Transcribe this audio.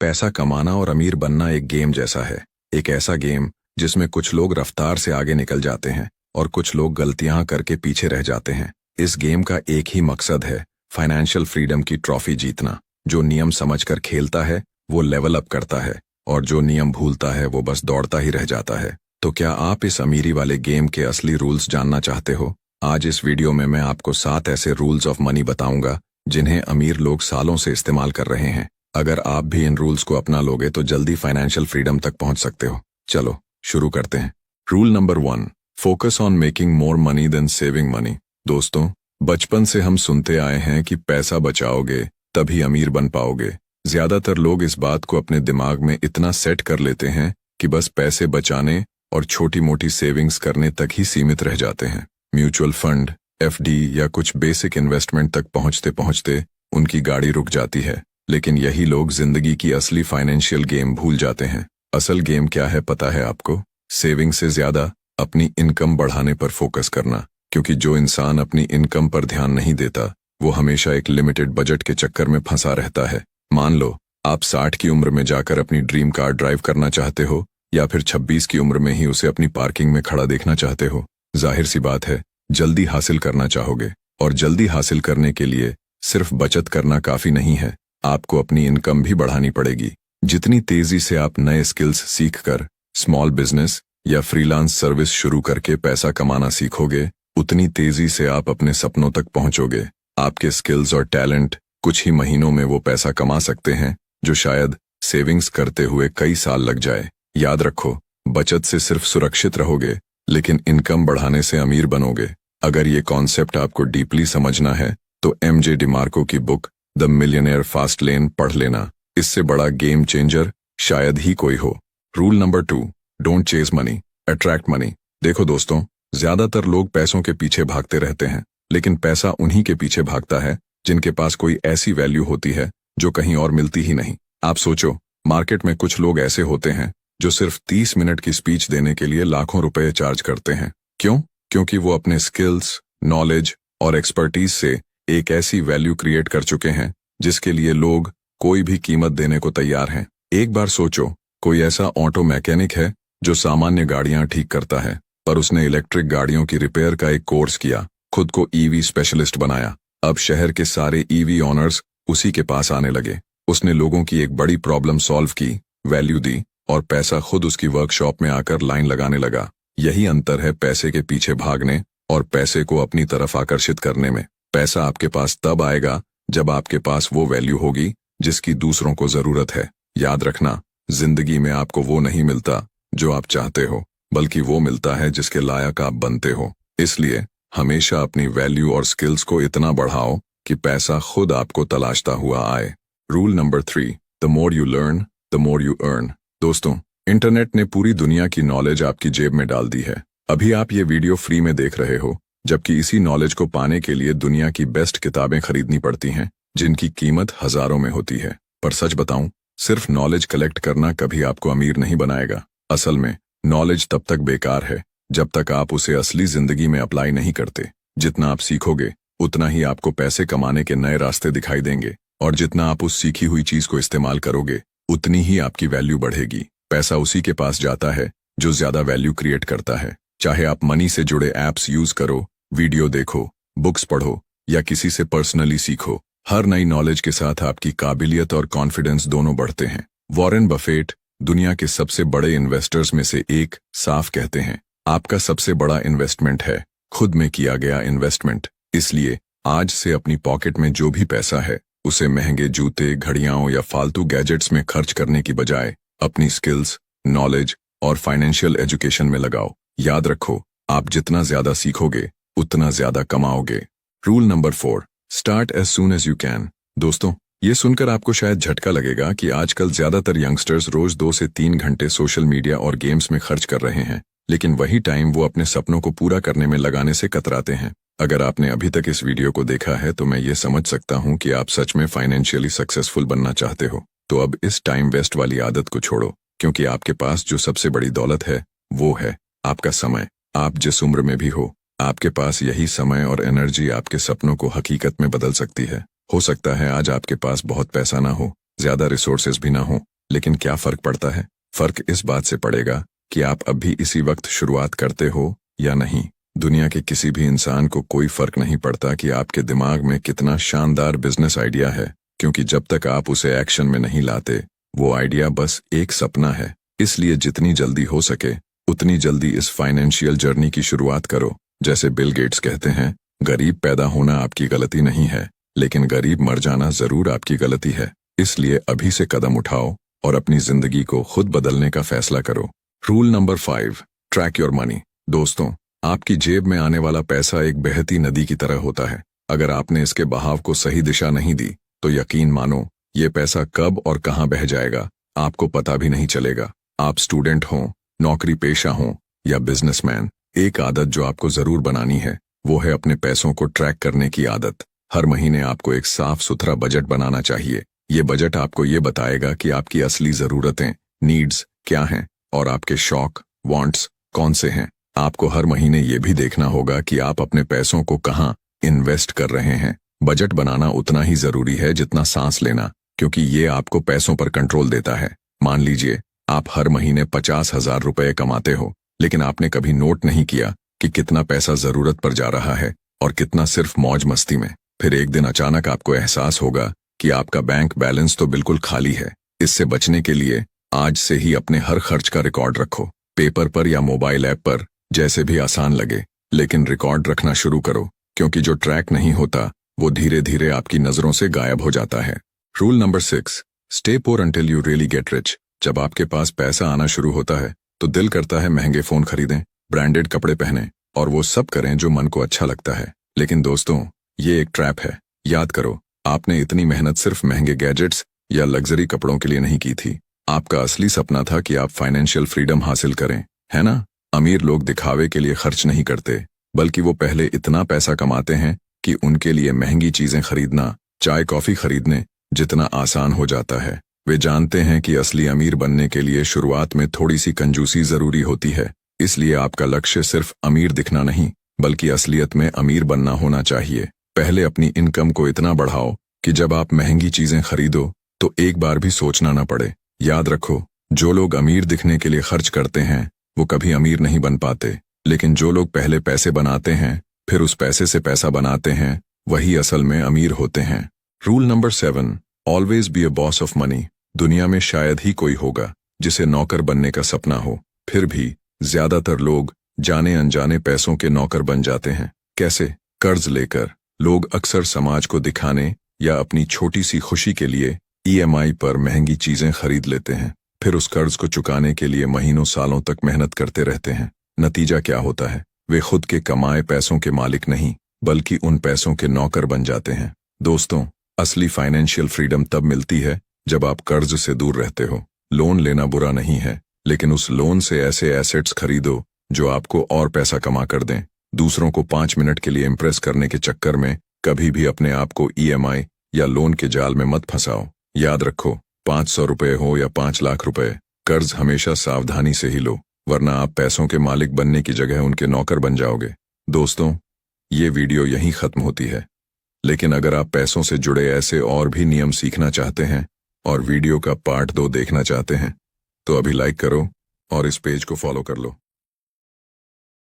पैसा कमाना और अमीर बनना एक गेम जैसा है। एक ऐसा गेम जिसमें कुछ लोग रफ्तार से आगे निकल जाते हैं और कुछ लोग गलतियां करके पीछे रह जाते हैं। इस गेम का एक ही मकसद है, फाइनेंशियल फ्रीडम की ट्रॉफी जीतना। जो नियम समझकर खेलता है वो लेवल अप करता है और जो नियम भूलता है वो बस दौड़ता ही रह जाता है। तो क्या आप इस अमीरी वाले गेम के असली रूल्स जानना चाहते हो? आज इस वीडियो में मैं आपको 7 ऐसे रूल्स ऑफ मनी बताऊंगा जिन्हें अमीर लोग सालों से इस्तेमाल कर रहे हैं। अगर आप भी इन रूल्स को अपना लोगे तो जल्दी फाइनेंशियल फ्रीडम तक पहुंच सकते हो। चलो शुरू करते हैं। Rule number 1, focus on making more money than saving money. दोस्तों, बचपन से हम सुनते आए हैं कि पैसा बचाओगे तभी अमीर बन पाओगे। ज्यादातर लोग इस बात को अपने दिमाग में इतना सेट कर लेते हैं कि बस पैसे बचाने और छोटी मोटी सेविंग्स करने तक ही सीमित रह जाते हैं। म्यूचुअल फंड, एफडी या कुछ बेसिक इन्वेस्टमेंट तक पहुंचते पहुंचते उनकी गाड़ी रुक जाती है। लेकिन यही लोग जिंदगी की असली फाइनेंशियल गेम भूल जाते हैं। असल गेम क्या है पता है आपको? सेविंग से ज्यादा अपनी इनकम बढ़ाने पर फोकस करना। क्योंकि जो इंसान अपनी इनकम पर ध्यान नहीं देता वो हमेशा एक लिमिटेड बजट के चक्कर में फंसा रहता है। मान लो आप 60 की उम्र में जाकर अपनी ड्रीम कार ड्राइव करना चाहते हो या फिर 26 की उम्र में ही उसे अपनी पार्किंग में खड़ा देखना चाहते हो। जाहिर सी बात है, जल्दी हासिल करना चाहोगे और जल्दी हासिल करने के लिए सिर्फ बचत करना काफी नहीं है, आपको अपनी इनकम भी बढ़ानी पड़ेगी। जितनी तेजी से आप नए स्किल्स सीखकर स्मॉल बिजनेस या फ्रीलांस सर्विस शुरू करके पैसा कमाना सीखोगे, उतनी तेजी से आप अपने सपनों तक पहुंचोगे। आपके स्किल्स और टैलेंट कुछ ही महीनों में वो पैसा कमा सकते हैं जो शायद सेविंग्स करते हुए कई साल लग जाए। याद रखो, बचत से सिर्फ सुरक्षित रहोगे लेकिन इनकम बढ़ाने से अमीर बनोगे। अगर ये कॉन्सेप्ट आपको डीपली समझना है तो एमजे डिमार्को की book the millionaire fast lane पढ़ लेना। इससे बड़ा गेम चेंजर शायद ही कोई हो। Rule number 2, don't chase money, attract money. देखो दोस्तों, ज्यादातर लोग पैसों के पीछे भागते रहते हैं, लेकिन पैसा उन्हीं के पीछे भागता है जिनके पास कोई ऐसी वैल्यू होती है जो कहीं और मिलती ही नहीं। आप सोचो, मार्केट में कुछ लोग ऐसे होते हैं जो सिर्फ 30 मिनट की स्पीच देने के लिए लाखों रुपए चार्ज करते हैं। क्यों? क्योंकि वो अपने स्किल्स, नॉलेज और एक्सपर्टीज से एक ऐसी वैल्यू क्रिएट कर चुके हैं जिसके लिए लोग कोई भी कीमत देने को तैयार हैं। एक बार सोचो, कोई ऐसा ऑटो मैकेनिक है जो सामान्य गाड़ियां ठीक करता है, पर उसने इलेक्ट्रिक गाड़ियों की रिपेयर का एक कोर्स किया, खुद को ईवी स्पेशलिस्ट बनाया। अब शहर के सारे ईवी ऑनर्स उसी के पास आने लगे। उसने लोगों की एक बड़ी प्रॉब्लम सॉल्व की, वैल्यू दी और पैसा खुद उसकी वर्कशॉप में आकर लाइन लगाने लगा। यही अंतर है पैसे के पीछे भागने और पैसे को अपनी तरफ आकर्षित करने में। पैसा आपके पास तब आएगा जब आपके पास वो वैल्यू होगी जिसकी दूसरों को जरूरत है। याद रखना, जिंदगी में आपको वो नहीं मिलता जो आप चाहते हो, बल्कि वो मिलता है जिसके लायक आप बनते हो। इसलिए हमेशा अपनी वैल्यू और स्किल्स को इतना बढ़ाओ कि पैसा खुद आपको तलाशता हुआ आए। Rule number 3, the more you learn the more you earn. दोस्तों, इंटरनेट ने पूरी दुनिया की नॉलेज आपकी जेब में डाल दी है। अभी आप ये वीडियो फ्री में देख रहे हो, जबकि इसी नॉलेज को पाने के लिए दुनिया की बेस्ट किताबें खरीदनी पड़ती हैं जिनकी कीमत हजारों में होती है। पर सच बताऊं, सिर्फ नॉलेज कलेक्ट करना कभी आपको अमीर नहीं बनाएगा। असल में नॉलेज तब तक बेकार है जब तक आप उसे असली जिंदगी में अप्लाई नहीं करते। जितना आप सीखोगे उतना ही आपको पैसे कमाने के नए रास्ते दिखाई देंगे, और जितना आप उस सीखी हुई चीज को इस्तेमाल करोगे उतनी ही आपकी वैल्यू बढ़ेगी। पैसा उसी के पास जाता है जो ज्यादा वैल्यू क्रिएट करता है। चाहे आप मनी से जुड़े एप्स यूज करो, वीडियो देखो, बुक्स पढ़ो या किसी से पर्सनली सीखो, हर नई नॉलेज के साथ आपकी काबिलियत और कॉन्फिडेंस दोनों बढ़ते हैं। वॉरेन बफेट, दुनिया के सबसे बड़े इन्वेस्टर्स में से एक, साफ कहते हैं, आपका सबसे बड़ा इन्वेस्टमेंट है खुद में किया गया इन्वेस्टमेंट। इसलिए आज से अपनी पॉकेट में जो भी पैसा है उसे महंगे जूते, घड़ियां या फालतू गैजेट्स में खर्च करने की बजाय अपनी स्किल्स, नॉलेज और फाइनेंशियल एजुकेशन में लगाओ। याद रखो, आप जितना ज्यादा सीखोगे उतना ज्यादा कमाओगे। Rule number 4, start as soon as you can. दोस्तों, ये सुनकर आपको शायद झटका लगेगा कि आजकल ज्यादातर यंगस्टर्स रोज 2 से 3 घंटे सोशल मीडिया और गेम्स में खर्च कर रहे हैं, लेकिन वही टाइम वो अपने सपनों को पूरा करने में लगाने से कतराते हैं। अगर आपने अभी तक इस वीडियो को देखा है तो मैं ये समझ सकता हूँ कि आप सच में फाइनेंशियली सक्सेसफुल बनना चाहते हो। तो अब इस टाइम वेस्ट वाली आदत को छोड़ो, क्योंकि आपके पास जो सबसे बड़ी दौलत है वो है आपका समय। आप जिस उम्र में भी हो, आपके पास यही समय और एनर्जी आपके सपनों को हकीकत में बदल सकती है। हो सकता है आज आपके पास बहुत पैसा ना हो, ज्यादा रिसोर्सेज भी ना हो। लेकिन क्या फर्क पड़ता है? फर्क इस बात से पड़ेगा कि आप अब भी इसी वक्त शुरुआत करते हो या नहीं। दुनिया के किसी भी इंसान को कोई फर्क नहीं पड़ता कि आपके दिमाग में कितना शानदार बिजनेस आइडिया है, क्योंकि जब तक आप उसे एक्शन में नहीं लाते, वो आइडिया बस एक सपना है। इसलिए जितनी जल्दी हो सके उतनी जल्दी इस फाइनेंशियल जर्नी की शुरुआत करो। जैसे बिल गेट्स कहते हैं, गरीब पैदा होना आपकी गलती नहीं है, लेकिन गरीब मर जाना जरूर आपकी गलती है। इसलिए अभी से कदम उठाओ और अपनी जिंदगी को खुद बदलने का फैसला करो। Rule number 5, track your money. दोस्तों, आपकी जेब में आने वाला पैसा एक बहती नदी की तरह होता है। अगर आपने इसके बहाव को सही दिशा नहीं दी, तो यकीन मानो ये पैसा कब और कहां बह जाएगा आपको पता भी नहीं चलेगा। आप स्टूडेंट हों, नौकरी पेशा हों या बिजनेसमैन, एक आदत जो आपको जरूर बनानी है वो है अपने पैसों को ट्रैक करने की आदत। हर महीने आपको एक साफ सुथरा बजट बनाना चाहिए। ये बजट आपको ये बताएगा कि आपकी असली जरूरतें, नीड्स क्या हैं और आपके शौक, वांट्स कौन से हैं। आपको हर महीने ये भी देखना होगा कि आप अपने पैसों को कहाँ इन्वेस्ट कर रहे हैं। बजट बनाना उतना ही जरूरी है जितना सांस लेना, क्योंकि ये आपको पैसों पर कंट्रोल देता है। मान लीजिए आप हर महीने 50,000 रुपए कमाते हो, लेकिन आपने कभी नोट नहीं किया कि कितना पैसा जरूरत पर जा रहा है और कितना सिर्फ मौज मस्ती में। फिर एक दिन अचानक आपको एहसास होगा कि आपका बैंक बैलेंस तो बिल्कुल खाली है। इससे बचने के लिए आज से ही अपने हर खर्च का रिकॉर्ड रखो, पेपर पर या मोबाइल ऐप पर, जैसे भी आसान लगे, लेकिन रिकॉर्ड रखना शुरू करो, क्योंकि जो ट्रैक नहीं होता वो धीरे धीरे आपकी नजरों से गायब हो जाता है। Rule number 6, stay poor until you really get rich. जब आपके पास पैसा आना शुरू होता है तो दिल करता है महंगे फोन खरीदें, ब्रांडेड कपड़े पहने और वो सब करें जो मन को अच्छा लगता है। लेकिन दोस्तों, ये एक ट्रैप है। याद करो, आपने इतनी मेहनत सिर्फ महंगे गैजेट्स या लग्जरी कपड़ों के लिए नहीं की थी। आपका असली सपना था कि आप फाइनेंशियल फ्रीडम हासिल करें, है ना? अमीर लोग दिखावे के लिए खर्च नहीं करते, बल्कि वो पहले इतना पैसा कमाते हैं कि उनके लिए महंगी चीजें खरीदना, चाय कॉफी खरीदने जितना आसान हो जाता है। वे जानते हैं कि असली अमीर बनने के लिए शुरुआत में थोड़ी सी कंजूसी जरूरी होती है। इसलिए आपका लक्ष्य सिर्फ अमीर दिखना नहीं, बल्कि असलियत में अमीर बनना होना चाहिए। पहले अपनी इनकम को इतना बढ़ाओ कि जब आप महंगी चीजें खरीदो तो एक बार भी सोचना न पड़े। याद रखो, जो लोग अमीर दिखने के लिए खर्च करते हैं वो कभी अमीर नहीं बन पाते, लेकिन जो लोग पहले पैसे बनाते हैं फिर उस पैसे से पैसा बनाते हैं, वही असल में अमीर होते हैं। Rule number 7, always be a boss of money. दुनिया में शायद ही कोई होगा जिसे नौकर बनने का सपना हो, फिर भी ज्यादातर लोग जाने अनजाने पैसों के नौकर बन जाते हैं। कैसे? कर्ज लेकर। लोग अक्सर समाज को दिखाने या अपनी छोटी सी खुशी के लिए EMI पर महंगी चीजें खरीद लेते हैं, फिर उस कर्ज को चुकाने के लिए महीनों सालों तक मेहनत करते रहते हैं। नतीजा क्या होता है? वे खुद के कमाए पैसों के मालिक नहीं, बल्कि उन पैसों के नौकर बन जाते हैं। दोस्तों, असली फाइनेंशियल फ्रीडम तब मिलती है जब आप कर्ज से दूर रहते हो। लोन लेना बुरा नहीं है, लेकिन उस लोन से ऐसे एसेट्स खरीदो जो आपको और पैसा कमा कर दें। दूसरों को 5 मिनट के लिए इम्प्रेस करने के चक्कर में कभी भी अपने आप को EMI या लोन के जाल में मत फंसाओ। याद रखो, 500 रुपए हो या 5 लाख रुपए, कर्ज हमेशा सावधानी से ही लो, वरना आप पैसों के मालिक बनने की जगह उनके नौकर बन जाओगे। दोस्तों, ये वीडियो यहीं खत्म होती है, लेकिन अगर आप पैसों से जुड़े ऐसे और भी नियम सीखना चाहते हैं और वीडियो का पार्ट 2 देखना चाहते हैं, तो अभी लाइक करो और इस पेज को फॉलो कर लो।